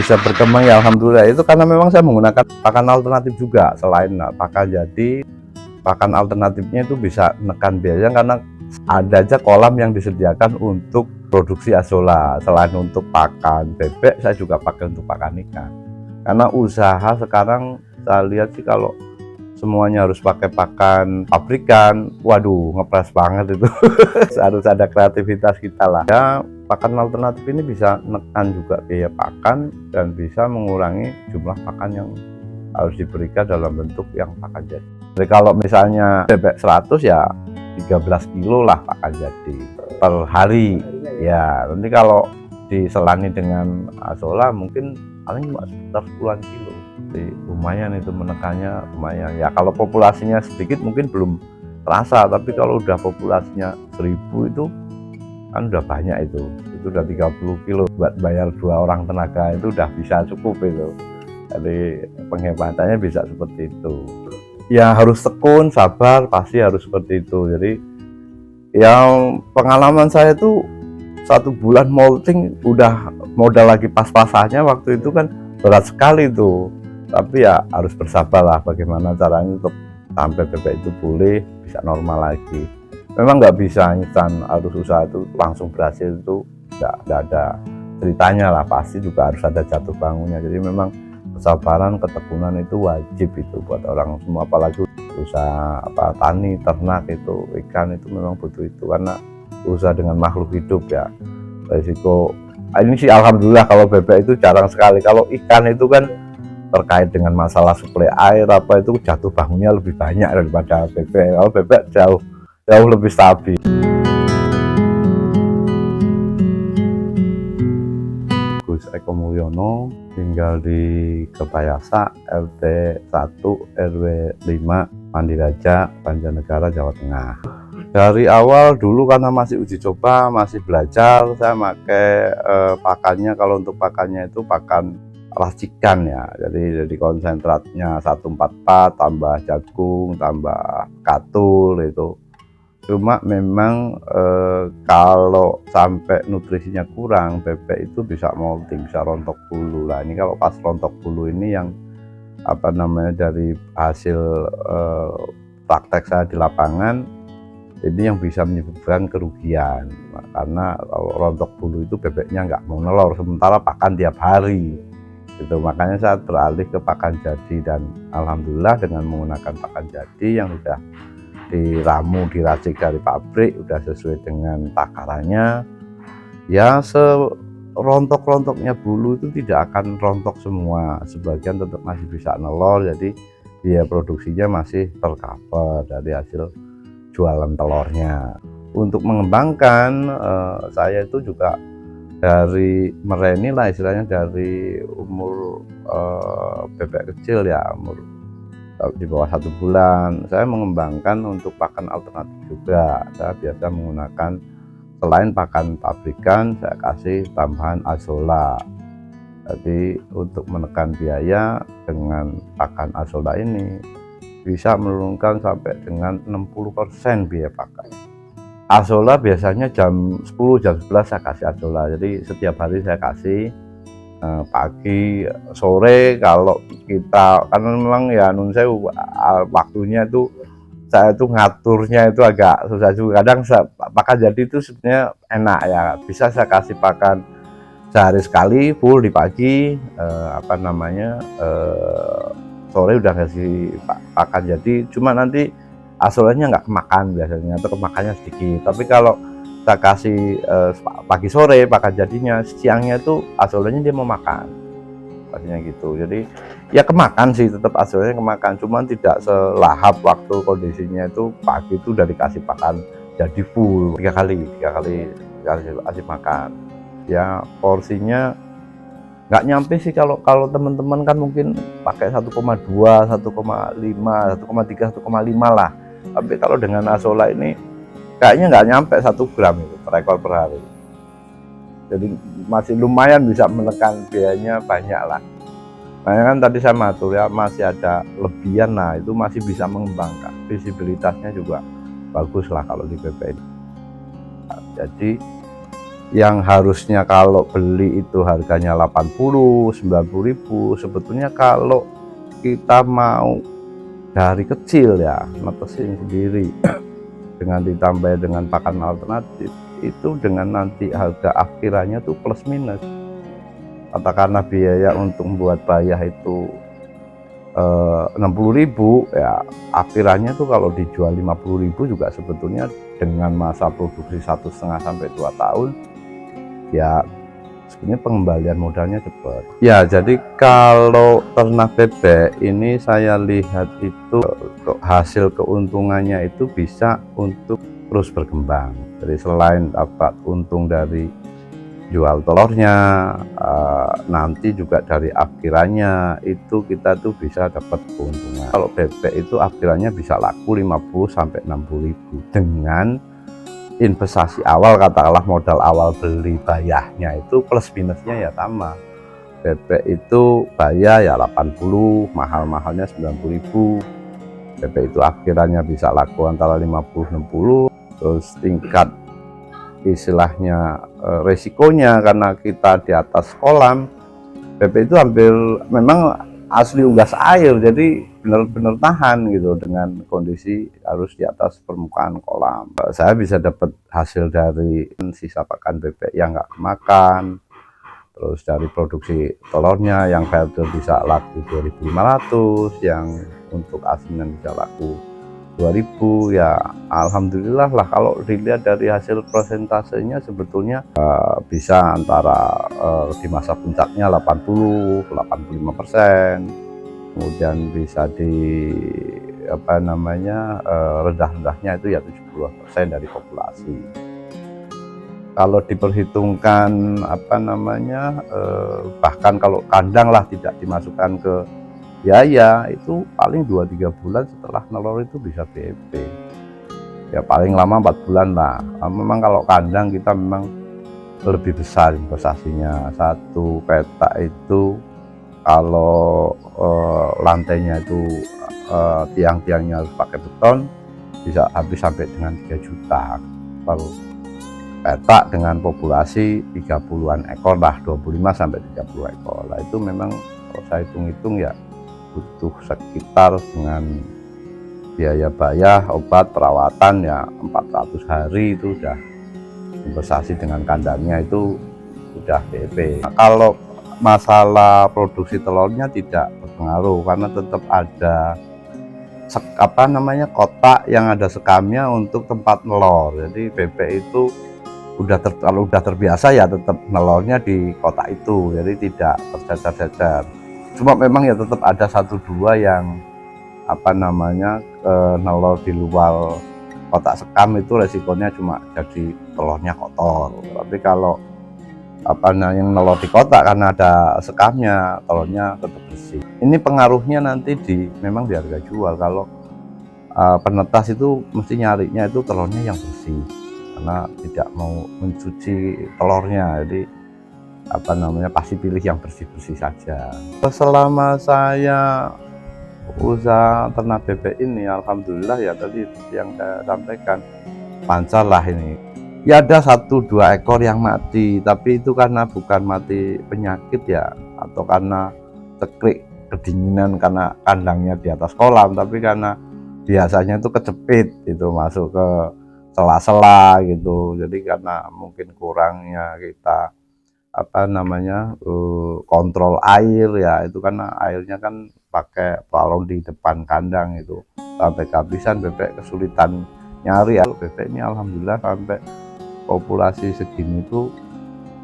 bisa berkembang ya alhamdulillah, itu karena memang saya menggunakan pakan alternatif juga. Selain pakan jadi, pakan alternatifnya itu bisa menekan biaya karena ada aja kolam yang disediakan untuk produksi azolla. Selain untuk pakan bebek, saya juga pakai untuk pakan ikan. Karena usaha sekarang saya lihat sih kalau semuanya harus pakai pakan pabrikan, waduh ngepres banget itu. Harus ada kreativitas kita lah ya. Pakan alternatif ini bisa menekan juga biaya pakan dan bisa mengurangi jumlah pakan yang harus diberikan dalam bentuk yang pakan jadi. Jadi kalau misalnya bebek 100 ya 13 kilo lah pakan jadi per hari ya. Nanti kalau diselani dengan azolla mungkin paling cuma sekitar 10 kilo. Jadi lumayan itu menekannya, lumayan ya. Kalau populasinya sedikit mungkin belum terasa, tapi kalau udah populasinya 1000 itu kan udah banyak, itu udah 30 kilo buat bayar 2 orang tenaga itu udah bisa cukup itu. Jadi penghematannya bisa seperti itu ya. Harus tekun, sabar, pasti harus seperti itu. Jadi yang pengalaman saya tuh 1 bulan molting udah modal lagi pas-pasannya. Waktu itu kan berat sekali tuh, tapi ya harus bersabar lah bagaimana caranya untuk sampai bebek itu pulih bisa normal lagi. Memang nggak bisa instan, harus usaha itu langsung berhasil itu nggak ada ceritanya lah, pasti juga harus ada jatuh bangunnya. Jadi memang kesabaran, ketekunan itu wajib itu buat orang semua, apalagi usaha tani, ternak itu, ikan itu memang butuh itu karena usaha dengan makhluk hidup ya. Risiko ini sih alhamdulillah kalau bebek itu jarang sekali. Kalau ikan itu kan terkait dengan masalah suplai air apa itu jatuh bangunnya lebih banyak daripada bebek. Kalau bebek jauh lebih stabil. Gus Eko Mulyono, tinggal di Kebayasa, RT 1 RW 5, Mandiraja, Banjarnegara, Jawa Tengah. Dari awal dulu karena masih uji coba, masih belajar, saya pakai pakannya. Kalau untuk pakannya itu pakan racikan ya, jadi konsentratnya 144 tambah jagung tambah katul itu. Cuma memang kalau sampai nutrisinya kurang, bebek itu bisa molting, bisa rontok bulu lah. Ini kalau pas rontok bulu ini yang dari hasil praktek saya di lapangan, ini yang bisa menyebabkan kerugian. Karena kalau rontok bulu itu bebeknya nggak mau nelor, sementara pakan tiap hari itu. Makanya saya beralih ke pakan jadi, dan alhamdulillah dengan menggunakan pakan jadi yang sudah diramu, diracik dari pabrik, sudah sesuai dengan takarannya ya. Serontok-rontoknya bulu itu tidak akan rontok semua, sebagian tetap masih bisa nelor, jadi biaya produksinya masih tercover dari hasil jualan telurnya. Untuk mengembangkan saya itu juga dari mereni lah istilahnya, dari umur bebek kecil ya, umur di bawah 1 bulan saya mengembangkan untuk pakan alternatif juga. Saya biasa menggunakan, selain pakan pabrikan, saya kasih tambahan azolla. Jadi untuk menekan biaya dengan pakan azolla ini bisa menurunkan sampai dengan 60% biaya pakan. Azolla biasanya jam 10, jam 11 saya kasih azolla. Jadi setiap hari saya kasih pagi, sore. Kalau kita karena memang ya saya waktunya itu, saya itu ngaturnya itu agak susah juga. Kadang pakan jadi itu sebenarnya enak ya, bisa saya kasih pakan sehari sekali full di pagi, sore udah kasih pakan jadi. Cuma nanti azollanya nggak kemakan biasanya, atau kemakannya sedikit. Tapi kalau saya kasih pagi sore pakan jadinya, siangnya itu azollanya dia mau makan, pastinya gitu. Jadi ya kemakan sih, tetap azollanya kemakan, cuman tidak selahap waktu kondisinya itu pagi itu udah dikasih pakan jadi full 3 kali kasih makan ya. Porsinya nggak nyampe sih, kalau teman-teman kan mungkin pakai 1,2, 1,5, 1,3, 1,5 lah. Tapi kalau dengan azolla ini kayaknya nggak nyampe 1 gram itu per ekor per hari. Jadi masih lumayan bisa menekan biayanya banyak lah. Makanya kan tadi saya matur ya, masih ada lebihan, nah itu masih bisa mengembangkan. Visibilitasnya juga bagus lah kalau di bebek ini. Jadi yang harusnya kalau beli itu harganya 80, 90.000, sebetulnya kalau kita mau dari kecil ya netesin sendiri dengan ditambah dengan pakan alternatif, itu dengan nanti harga akhirannya tuh plus minus. Katakanlah biaya untuk membuat bayah itu 60.000 ya, akhirannya tuh kalau dijual 50.000 juga sebetulnya dengan masa produksi 1,5 sampai 2 tahun ya sebenarnya pengembalian modalnya cepat. Ya, jadi kalau ternak bebek ini saya lihat itu hasil keuntungannya itu bisa untuk terus berkembang. Jadi selain dapat untung dari jual telurnya, nanti juga dari akhirannya itu kita tuh bisa dapat keuntungan. Kalau bebek itu akhirannya bisa laku 50 sampai 60.000 dengan investasi awal, katakanlah modal awal beli bayahnya itu plus minusnya ya sama. Bebek itu bayar ya 80, mahal-mahalnya 90.000. Bebek itu akhirannya bisa laku antara 50-60. Terus tingkat istilahnya resikonya karena kita di atas kolam, bebek itu hampir memang asli unggas air, jadi benar-benar tahan gitu dengan kondisi harus di atas permukaan kolam. Saya bisa dapat hasil dari sisa pakan bebek yang nggak makan, terus dari produksi telurnya yang filter bisa laku 2.500, yang untuk asinan bisa laku 2.000 ya. Alhamdulillah lah kalau dilihat dari hasil persentasenya sebetulnya bisa antara di masa puncaknya 80-85%, kemudian bisa di rendah-rendahnya itu ya 70% dari populasi. Kalau diperhitungkan bahkan kalau kandang lah tidak dimasukkan ke biaya itu paling 2-3 bulan setelah nelor itu bisa BEP ya, paling lama 4 bulan lah. Memang kalau kandang kita memang lebih besar investasinya. Satu petak itu kalau lantainya itu tiang-tiangnya harus pakai beton bisa habis sampai dengan 3 juta per petak dengan populasi 30-an ekor lah, 25 sampai 30 ekor lah. Itu memang kalau saya hitung-hitung ya butuh sekitar dengan biaya bayar, obat, perawatan ya 400 hari itu udah investasi. Dengan kandangnya itu udah BEP. Nah, kalau masalah produksi telurnya tidak berpengaruh karena tetap ada kotak yang ada sekamnya untuk tempat nelor. Jadi bebek itu kalau udah terbiasa ya tetap nelornya di kotak itu, jadi tidak tercecer-cecer. Cuma memang ya tetap ada 1-2 yang nelor di luar kotak sekam itu resikonya cuma jadi telurnya kotor. Tapi kalau yang nelor di kotak karena ada sekamnya, telurnya tetap bersih. Ini pengaruhnya nanti memang di harga jual. Kalau penetas itu mesti nyarinya itu telurnya yang bersih karena tidak mau mencuci telurnya, jadi pasti pilih yang bersih-bersih saja. Selama saya usaha ternak bebek ini alhamdulillah ya tadi yang saya sampaikan lancar lah ini. Ya ada 1-2 ekor yang mati, tapi itu karena bukan mati penyakit ya atau karena ceklik kedinginan karena kandangnya di atas kolam, tapi karena biasanya itu kecepit itu masuk ke sela-sela gitu. Jadi karena mungkin kurangnya kita kontrol air ya, itu karena airnya kan pakai balon di depan kandang itu sampai kehabisan, bebek kesulitan nyari ya. Bebek ini alhamdulillah sampai populasi segini itu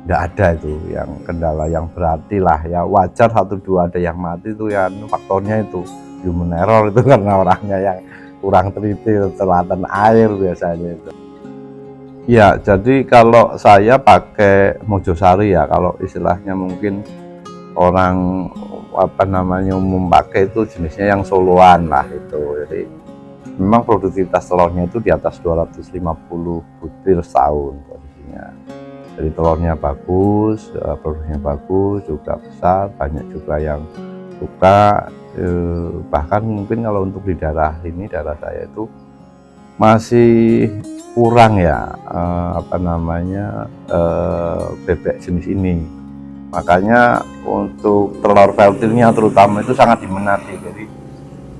nggak ada itu yang kendala yang berarti lah ya. Wajar 1-2 ada yang mati itu ya, faktornya itu human error itu karena orangnya yang kurang teliti telaten air biasanya itu. Ya, jadi kalau saya pakai Mojosari ya, kalau istilahnya mungkin orang umum pakai itu jenisnya yang soloan lah itu. Jadi memang produktivitas telurnya itu di atas 250 butir setahun posisinya. Jadi telurnya bagus, produksinya bagus, juga besar, banyak juga yang suka. Bahkan mungkin kalau untuk di daerah saya itu masih kurang ya bebek jenis ini. Makanya untuk telur veltilnya terutama itu sangat diminati. Jadi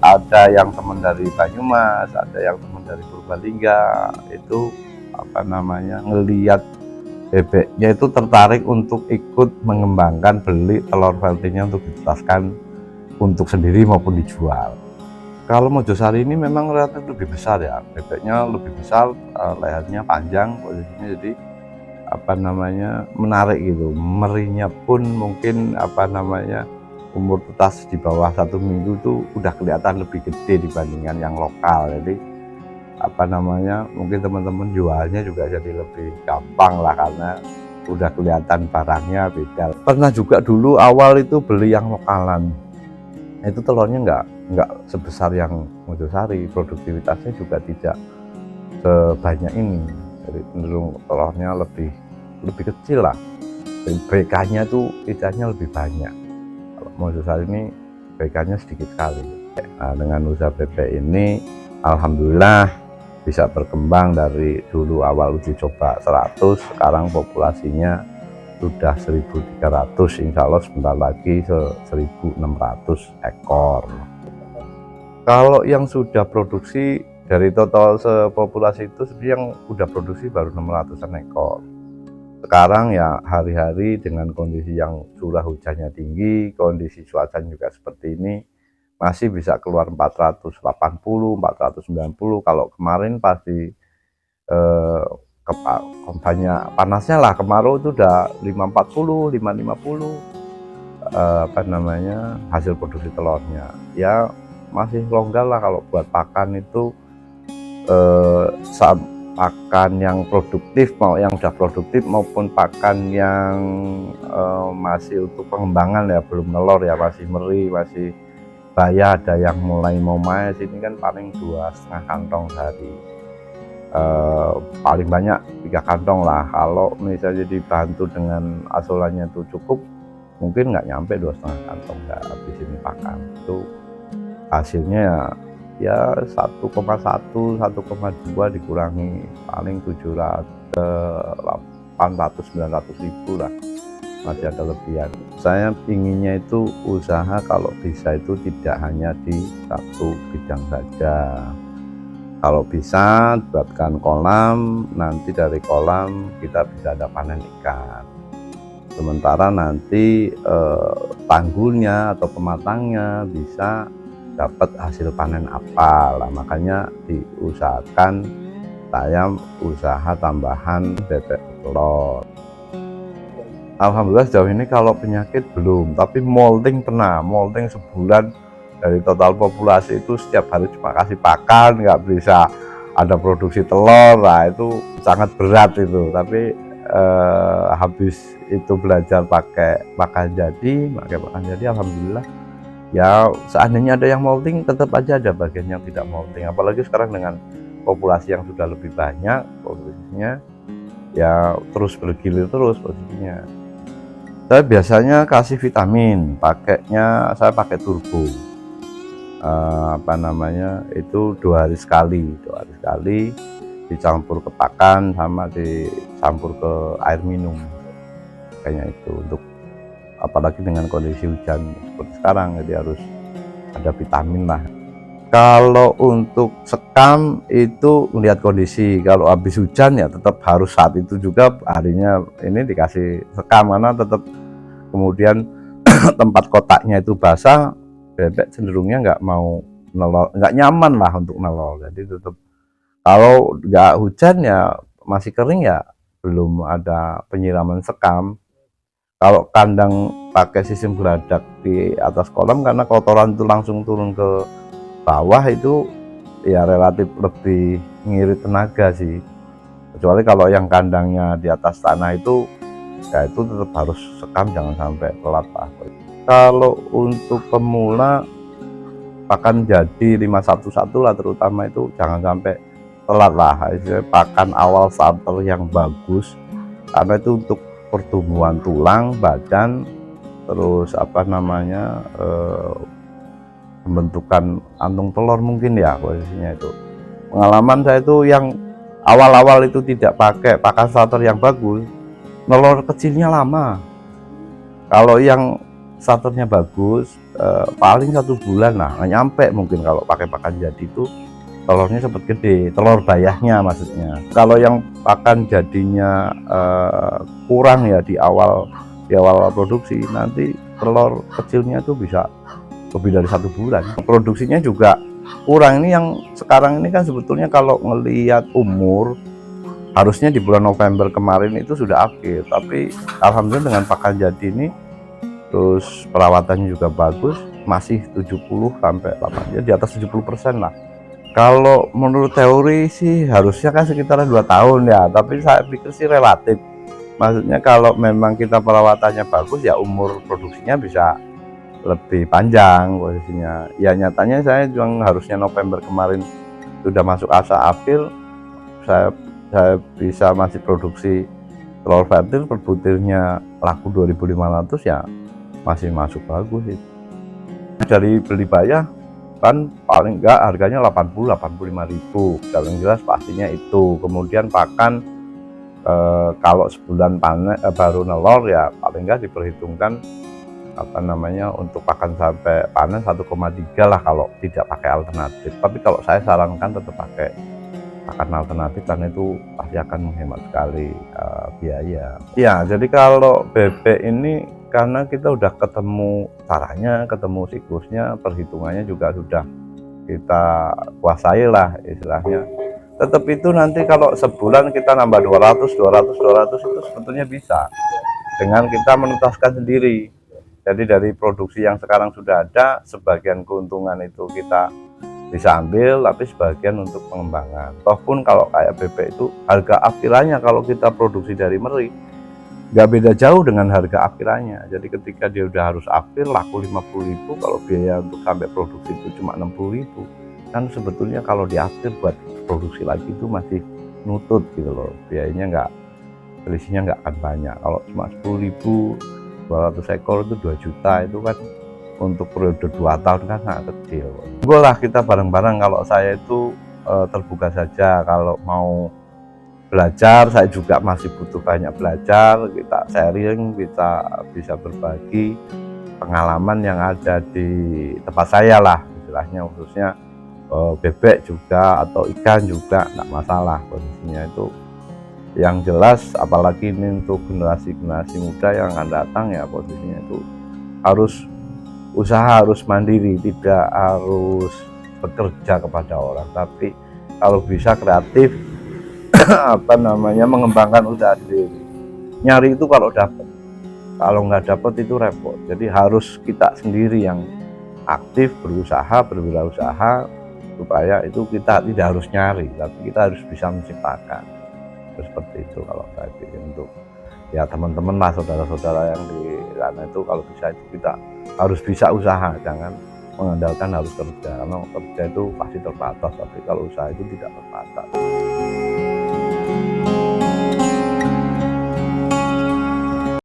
ada yang teman dari Banyumas, ada yang teman dari Purbalingga, itu ngelihat bebeknya itu tertarik untuk ikut mengembangkan beli telur veltilnya untuk ditetaskan untuk sendiri maupun dijual. Kalau Mojosari ini memang relatif lebih besar ya, bebeknya lebih besar, lehernya panjang posisinya, jadi menarik gitu. Merinya pun mungkin umur tetas di bawah 1 minggu tuh udah kelihatan lebih gede dibandingkan yang lokal. Jadi mungkin teman-teman jualnya juga jadi lebih gampang lah, karena udah kelihatan barangnya beda. Pernah juga dulu awal itu beli yang lokalan, itu telurnya nggak sebesar yang Mojosari, produktivitasnya juga tidak sebanyak ini, jadi cenderung telurnya lebih kecil lah, dan BK-nya tuh idahnya lebih banyak. Kalau Mojosari ini BK-nya sedikit sekali. Nah, dengan usaha bebek ini alhamdulillah bisa berkembang dari dulu awal uji coba 100, sekarang populasinya sudah 1.300, insya Allah sebentar lagi 1.600 ekor. Kalau yang sudah produksi dari total sepopulasi itu sebenarnya yang sudah produksi baru 600-an ekor. Sekarang ya hari-hari dengan kondisi yang curah hujannya tinggi, kondisi cuacanya juga seperti ini, masih bisa keluar 480, 490. Kalau kemarin pasti banyak panasnya lah, kemarau itu udah 540, 550 hasil produksi telurnya. Ya masih longgar lah kalau buat pakan itu, saat pakan yang produktif, mau yang sudah produktif maupun pakan yang masih untuk pengembangan ya, belum telur ya, masih meri, masih baya, ada yang mulai mau mais, ini kan paling 2,5 kantong sehari, paling banyak 3 kantong lah. Kalau misalnya dibantu dengan asulannya itu cukup, mungkin nggak nyampe 2,5 kantong nggak habis ini pakan. Itu hasilnya ya 1,1, 1,2 dikurangi paling 800-900 ribu lah, masih ada lebihan. Saya inginnya itu usaha kalau bisa itu tidak hanya di satu bidang saja. Kalau bisa buatkan kolam, nanti dari kolam kita bisa ada panen ikan. Sementara nanti tanggulnya atau pematangnya bisa dapat hasil panen apa lah. Makanya diusahakan saya usaha tambahan bebek telur. Alhamdulillah sejauh ini kalau penyakit belum, tapi molting pernah. Molting sebulan dari total populasi itu setiap hari cuma kasih pakan, nggak bisa ada produksi telur. Nah itu sangat berat itu, tapi habis itu belajar pakai pakan jadi alhamdulillah. Ya seandainya ada yang molting, tetap aja ada bagian yang tidak molting, apalagi sekarang dengan populasi yang sudah lebih banyak, posisinya ya terus bergilir terus posisinya. Saya biasanya kasih vitamin, saya pakai turbo, itu 2 hari sekali, dicampur ke pakan sama dicampur ke air minum, kayaknya itu untuk, apalagi dengan kondisi hujan seperti sekarang, jadi harus ada vitamin lah. Kalau untuk sekam itu melihat kondisi, kalau habis hujan ya tetap harus saat itu juga harinya ini dikasih sekam, karena tetap kemudian tempat kotaknya itu basah, bebek cenderungnya nggak mau nelor, nggak nyaman lah untuk nelor. Jadi tetap kalau nggak hujan ya masih kering ya belum ada penyiraman sekam. Kalau kandang pakai sistem geladak di atas kolam, karena kotoran itu langsung turun ke bawah, itu ya relatif lebih ngirit tenaga sih. Kecuali kalau yang kandangnya di atas tanah itu ya itu tetap harus sekam, jangan sampai telat lah. Kalau untuk pemula pakan jadi 511 lah terutama, itu jangan sampai telat lah. Pakan awal starter yang bagus, karena itu untuk pertumbuhan tulang, badan, terus pembentukan kantung telur mungkin ya posisinya itu. Pengalaman saya itu yang awal-awal itu tidak pakai pakan starter yang bagus, nelor kecilnya lama. Kalau yang starternya bagus, paling 1 bulan lah, nggak nyampe mungkin kalau pakai pakan jadi itu telurnya sempat gede, telur bayahnya maksudnya. Kalau yang pakan jadinya kurang ya di awal produksi, nanti telur kecilnya tuh bisa lebih dari 1 bulan. Produksinya juga kurang. Ini yang sekarang ini kan sebetulnya kalau ngelihat umur harusnya di bulan November kemarin itu sudah akhir, tapi alhamdulillah dengan pakan jadi ini terus perawatannya juga bagus, masih 70 sampai 8 ya di atas 70% lah. Kalau menurut teori sih harusnya kan sekitaran 2 tahun ya, tapi saya pikir sih relatif. Maksudnya kalau memang kita perawatannya bagus ya umur produksinya bisa lebih panjang posisinya. Ya nyatanya saya juga harusnya November kemarin sudah masuk asa April, saya bisa masih produksi telur vertil per butirnya laku 2.500 ya masih masuk bagus itu. Dari beli bayar kan paling enggak harganya 85.000 yang jelas pastinya itu. Kemudian pakan kalau sebulan panen baru nelor ya paling enggak diperhitungkan apa namanya untuk pakan sampai panen 1,3 lah kalau tidak pakai alternatif. Tapi kalau saya sarankan tetap pakai pakan alternatif karena itu pasti akan menghemat sekali biaya. Ya, jadi kalau bebek ini karena kita udah ketemu caranya, ketemu siklusnya, perhitungannya juga sudah kita kuasai lah istilahnya. Tetap itu nanti kalau sebulan kita nambah 200 itu sebetulnya bisa dengan kita menutaskan sendiri. Jadi dari produksi yang sekarang sudah ada, sebagian keuntungan itu kita bisa ambil, tapi sebagian untuk pengembangan. Toh pun kalau kayak bebek itu harga akhirannya kalau kita produksi dari meri nggak beda jauh dengan harga akhirannya. Jadi ketika dia udah harus akhir laku 50.000, kalau biaya untuk sampai produksi itu cuma 60.000, kan sebetulnya kalau di akhir buat produksi lagi itu masih nutut gitu loh, biayanya nggak, selisihnya nggak akan banyak. Kalau cuma 10.000 200 ekor itu 2 juta, itu kan untuk periode 2 tahun kan sangat kecil. Boleh kita bareng-bareng, kalau saya itu terbuka saja kalau mau belajar. Saya juga masih butuh banyak belajar, kita sharing, kita bisa berbagi pengalaman yang ada di tempat saya lah istilahnya, khususnya bebek juga atau ikan juga enggak masalah posisinya itu. Yang jelas apalagi ini untuk generasi muda yang akan datang ya, posisinya itu harus usaha, harus mandiri, tidak harus bekerja kepada orang, tapi kalau bisa kreatif apa namanya mengembangkan usaha sendiri. Nyari itu kalau dapat, kalau nggak dapat itu repot. Jadi harus kita sendiri yang aktif berusaha, berwirausaha, supaya itu kita tidak harus nyari, tapi kita harus bisa menciptakan. Seperti itu kalau saya pikir untuk ya teman-teman lah, saudara-saudara yang di sana itu kalau bisa itu kita harus bisa usaha, jangan mengandalkan harus kerja, karena kerja itu pasti terbatas, tapi kalau usaha itu tidak terbatas.